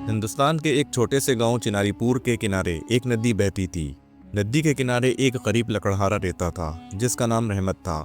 हिंदुस्तान के एक छोटे से गांव चिनारीपुर के किनारे एक नदी बहती थी। नदी के किनारे एक गरीब लकड़हारा रहता था जिसका नाम रहमत था।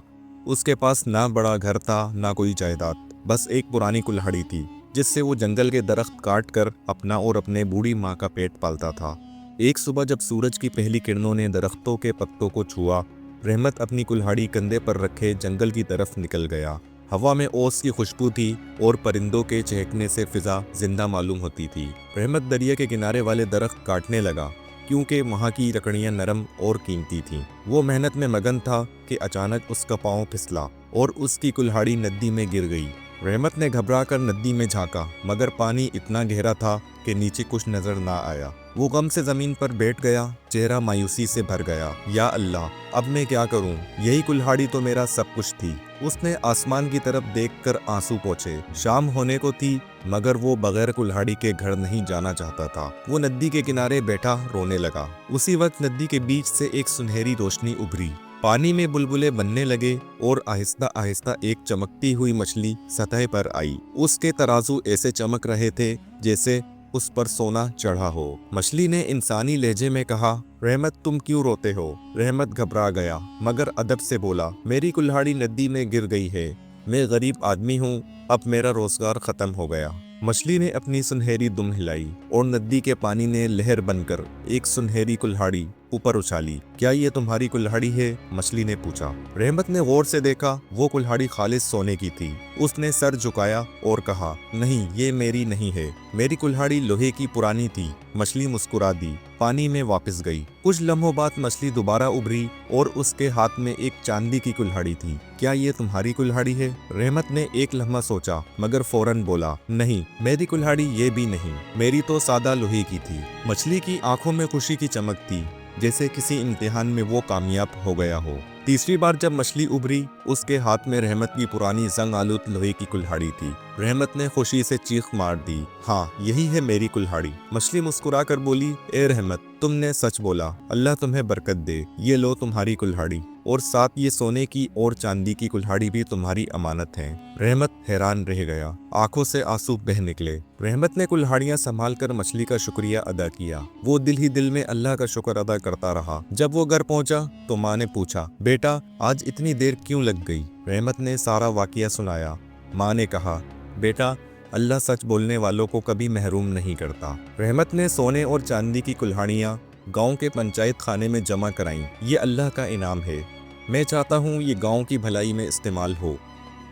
उसके पास ना बड़ा घर था ना कोई जायदाद, बस एक पुरानी कुल्हाड़ी थी जिससे वो जंगल के दरख्त काट कर अपना और अपने बूढ़ी माँ का पेट पालता था। एक सुबह जब सूरज की पहली किरणों ने दरख्तों के पत्तों को छुआ, रहमत अपनी कुल्हाड़ी कंधे पर रखे जंगल की तरफ निकल गया। हवा में ओस की खुशबू थी और परिंदों के चहकने से फिजा जिंदा मालूम होती थी। रहमत दरिया के किनारे वाले दरख्त काटने लगा क्योंकि वहाँ की लकड़ियाँ नरम और कीमती थीं। वो मेहनत में मगन था कि अचानक उसका पाँव फिसला और उसकी कुल्हाड़ी नदी में गिर गई। रहमत ने घबराकर नदी में झांका, मगर पानी इतना गहरा था कि नीचे कुछ नजर ना आया। वो गम से जमीन पर बैठ गया, चेहरा मायूसी से भर गया। या अल्लाह, अब मैं क्या करूं? यही कुल्हाड़ी तो मेरा सब कुछ थी। उसने आसमान की तरफ देखकर आंसू पोंछे। शाम होने को थी, मगर वो बगैर कुल्हाड़ी के घर नहीं जाना चाहता था। वो नदी के किनारे बैठा रोने लगा। उसी वक्त नदी के बीच से एक सुनहरी रोशनी उभरी। पानी में बुलबुले बनने लगे और आहिस्ता आहिस्ता एक चमकती हुई मछली सतह पर आई। उसके तराजू ऐसे चमक रहे थे जैसे उस पर सोना चढ़ा हो। मछली ने इंसानी लहजे में कहा, रहमत तुम क्यों रोते हो? रहमत घबरा गया मगर अदब से बोला, मेरी कुल्हाड़ी नदी में गिर गई है। मैं गरीब आदमी हूँ, अब मेरा रोजगार खत्म हो गया। मछली ने अपनी सुनहरी दुम हिलाई और नदी के पानी ने लहर बनकर एक सुनहरी कुल्हाड़ी ऊपर उछाली। क्या ये तुम्हारी कुल्हाड़ी है? मछली ने पूछा। रहमत ने गौर से देखा, वो कुल्हाड़ी खालिस सोने की थी। उसने सर झुकाया और कहा, नहीं, ये मेरी नहीं है। मेरी कुल्हाड़ी लोहे की पुरानी थी। मछली मुस्कुरा दी, पानी में वापस गई। कुछ लम्हों बाद मछली दोबारा उभरी और उसके हाथ में एक चांदी की कुल्हाड़ी थी। क्या ये तुम्हारी कुल्हाड़ी है? रहमत ने एक लम्हा सोचा मगर फौरन बोला, नहीं, मेरी कुल्हाड़ी ये भी नहीं। मेरी तो सादा लोहे की थी। मछली की आंखों में खुशी की चमक थी, जैसे किसी इम्तिहान में वो कामयाब हो गया हो। तीसरी बार जब मछली उभरी, उसके हाथ में रहमत की पुरानी जंग आलूद लोहे की कुल्हाड़ी थी। रहमत ने खुशी से चीख मार दी, हाँ, यही है मेरी कुल्हाड़ी। मछली मुस्कुरा कर बोली, ए रहमत, तुमने सच बोला, अल्लाह तुम्हें बरकत दे। ये लो तुम्हारी कुल्हाड़ी, और साथ ये सोने की और चांदी की कुल्हाड़ी भी तुम्हारी अमानत है। रहमत हैरान रह गया, आंखों से आंसू बह निकले। रहमत ने कुल्हाड़ियां संभाल कर मछली का शुक्रिया अदा किया। वो दिल ही दिल में अल्लाह का शुक्र अदा करता रहा। जब वो घर पहुंचा तो माँ ने पूछा, बेटा, आज इतनी देर क्यों लग गई? रहमत ने सारा वाकया सुनाया। माँ ने कहा, बेटा, अल्लाह सच बोलने वालों को कभी महरूम नहीं करता। रहमत ने सोने और चांदी की कुल्हाड़ियाँ गांव के पंचायत खाने में जमा कराईं। ये अल्लाह का इनाम है। मैं चाहता हूँ ये गांव की भलाई में इस्तेमाल हो।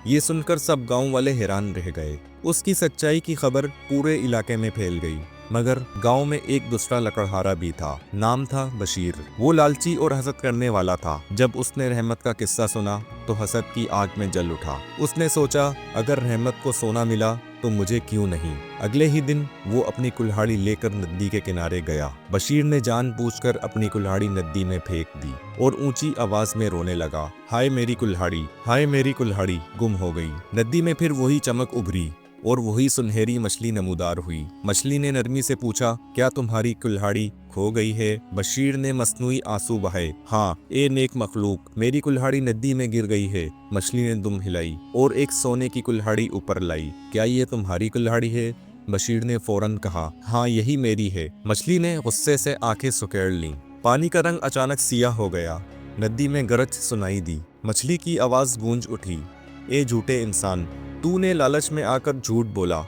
ये सुनकर सब गांव वाले हैरान रह गए। उसकी सच्चाई की खबर पूरे इलाके में फैल गई। मगर गांव में एक दूसरा लकड़हारा भी था। नाम था बशीर। वो लालची और हसद करने वाला था। जब उसने रहमत का किस्सा सुना तो हसद की आग में जल उठा। उसने सोचा, अगर रहमत को सोना मिला तो मुझे क्यों नहीं। अगले ही दिन वो अपनी कुल्हाड़ी लेकर नदी के किनारे गया। बशीर ने जानबूझकर अपनी कुल्हाड़ी नदी में फेंक दी और ऊंची आवाज में रोने लगा, हाय मेरी कुल्हाड़ी, हाय मेरी कुल्हाड़ी गुम हो गई। नदी में फिर वही चमक उभरी और वही सुनहरी मछली नमूदार हुई। मछली ने नरमी से पूछा, क्या तुम्हारी कुल्हाड़ी खो गई है? बशीर ने मसनूई आंसू बहाए, हाँ, ए नेक मखलूक, मेरी कुल्हाड़ी नदी में गिर गई है। मछली ने दुम हिलाई और एक सोने की कुल्हाड़ी ऊपर लाई। क्या ये तुम्हारी कुल्हाड़ी है? बशीर ने फौरन कहा, हाँ, यही मेरी है। मछली ने गुस्से से आंखें सुकेड़ लीं। पानी का रंग अचानक सियाह हो गया। नदी में गरज सुनाई दी। मछली की आवाज गूंज उठी, ए झूठे इंसान, तूने लालच में आकर झूठ बोला।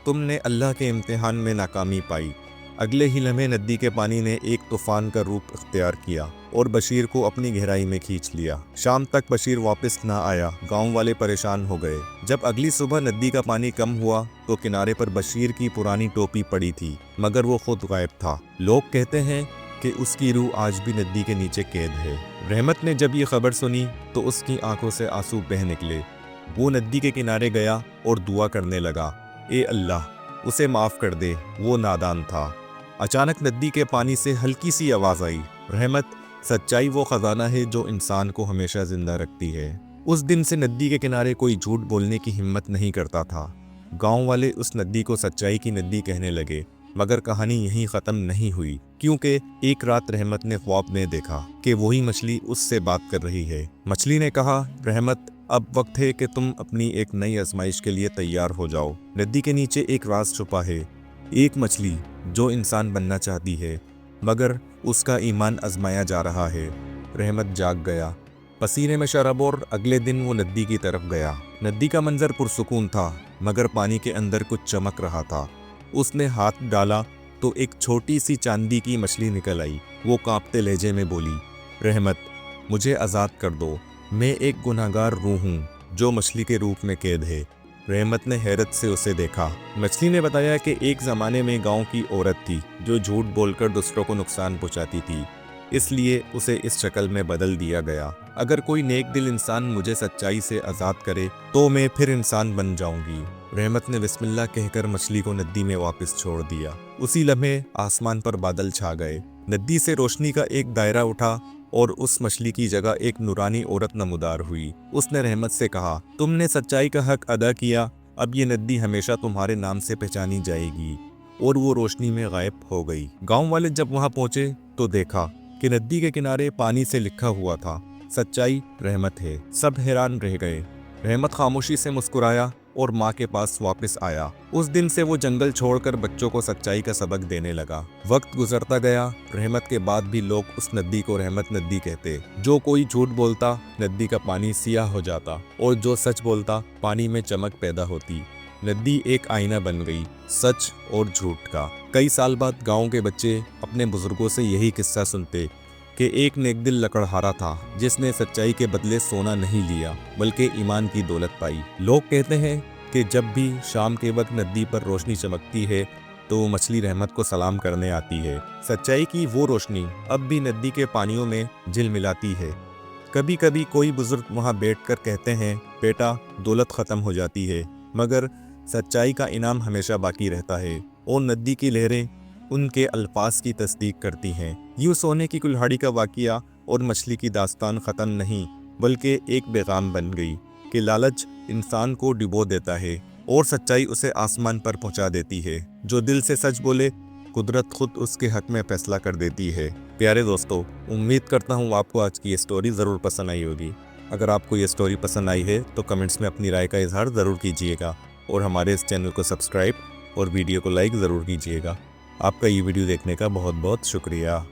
तुमने अल्लाह के इम्तिहान में नाकामी पाई। अगले ही लम्हे नदी के पानी ने एक तूफान का रूप इख्तियार किया और बशीर को अपनी गहराई में खींच लिया। शाम तक बशीर वापस ना आया। गांव वाले परेशान हो गए। जब अगली सुबह नदी का पानी कम हुआ तो किनारे पर बशीर की पुरानी टोपी पड़ी थी, मगर वो खुद गायब था। लोग कहते हैं कि उसकी रूह आज भी नदी के नीचे कैद है। रहमत ने जब ये खबर सुनी तो उसकी आंखों से आंसू बह निकले। वो नदी के किनारे गया और दुआ करने लगा, ए अल्लाह, उसे माफ़ कर दे, वो नादान था। अचानक नदी के पानी से हल्की सी आवाज़ आई, रहमत, सच्चाई वो ख़जाना है जो इंसान को हमेशा ज़िंदा रखती है। उस दिन से नदी के किनारे कोई झूठ बोलने की हिम्मत नहीं करता था। गांव वाले उस नदी को सच्चाई की नदी कहने लगे। मगर कहानी यहीं ख़त्म नहीं हुई, क्योंकि एक रात रहमत ने ख्वाब में देखा कि वही मछली उससे बात कर रही है। मछली ने कहा, रहमत, अब वक्त है कि तुम अपनी एक नई आजमाइश के लिए तैयार हो जाओ। नदी के नीचे एक राज छुपा है। एक मछली जो इंसान बनना चाहती है मगर उसका ईमान आजमाया जा रहा है। रहमत जाग गया, पसीने में शराब, और अगले दिन वो नदी की तरफ गया। नदी का मंजर पुरसुकून था मगर पानी के अंदर कुछ चमक रहा था। उसने हाथ डाला तो एक छोटी सी चांदी की मछली निकल आई। वो कांपते लहजे में बोली, रहमत, मुझे आज़ाद कर दो, मैं एक गुनहगार रूह हूँ जो मछली के रूप में कैद है। रहमत ने हैरत से उसे देखा। मछली ने बताया कि एक ज़माने में गांव की औरत थी जो झूठ बोलकर दूसरों को नुकसान पहुंचाती थी, इसलिए उसे इस शक्ल में बदल दिया गया। अगर कोई नेक दिल इंसान मुझे सच्चाई से आज़ाद करे तो मैं फिर इंसान बन जाऊंगी। रहमत ने बिस्मिल्लाह कहकर मछली को नदी में वापस छोड़ दिया। उसी लम्हे आसमान पर बादल छा गए, नदी से रोशनी का एक दायरा उठा और उस मछली की जगह एक नूरानी औरत नमूदार हुई। उसने रहमत से कहा, तुमने सच्चाई का हक अदा किया, अब ये नदी हमेशा तुम्हारे नाम से पहचानी जाएगी। और वो रोशनी में गायब हो गई। गांव वाले जब वहां पहुंचे तो देखा कि नदी के किनारे पानी से लिखा हुआ था, सच्चाई रहमत है। सब हैरान रह गए। रहमत खामोशी से मुस्कुराया और माँ के पास वापस आया। उस दिन से वो जंगल छोड़कर बच्चों को सच्चाई का सबक देने लगा। वक्त गुजरता गया, रहमत के बाद भी लोग उस नदी को रहमत नदी कहते। जो कोई झूठ बोलता नदी का पानी सियाह हो जाता और जो सच बोलता पानी में चमक पैदा होती। नदी एक आईना बन गई, सच और झूठ का। कई साल बाद गांव के बच्चे अपने बुजुर्गों से यही किस्सा सुनते कि एक नेकदिल लकड़हारा था जिसने सच्चाई के बदले सोना नहीं लिया बल्कि ईमान की दौलत पाई। लोग कहते हैं कि जब भी शाम के वक्त नदी पर रोशनी चमकती है तो मछली रहमत को सलाम करने आती है। सच्चाई की वो रोशनी अब भी नदी के पानियों में झिलमिलाती है। कभी कभी कोई बुजुर्ग वहाँ बैठकर कहते हैं, बेटा, दौलत ख़त्म हो जाती है मगर सच्चाई का इनाम हमेशा बाकी रहता है। और नदी की लहरें उनके अल्फाज की तस्दीक करती हैं। यूँ सोने की कुल्हाड़ी का वाक़या और मछली की दास्तान ख़त्म नहीं बल्कि एक पैगाम बन गई कि लालच इंसान को डुबो देता है और सच्चाई उसे आसमान पर पहुंचा देती है। जो दिल से सच बोले कुदरत खुद उसके हक में फैसला कर देती है। प्यारे दोस्तों, उम्मीद करता हूँ आपको आज की ये स्टोरी ज़रूर पसंद आई होगी। अगर आपको ये स्टोरी पसंद आई है तो कमेंट्स में अपनी राय का इजहार ज़रूर कीजिएगा और हमारे इस चैनल को सब्सक्राइब और वीडियो को लाइक ज़रूर कीजिएगा। आपका ये वीडियो देखने का बहुत बहुत शुक्रिया।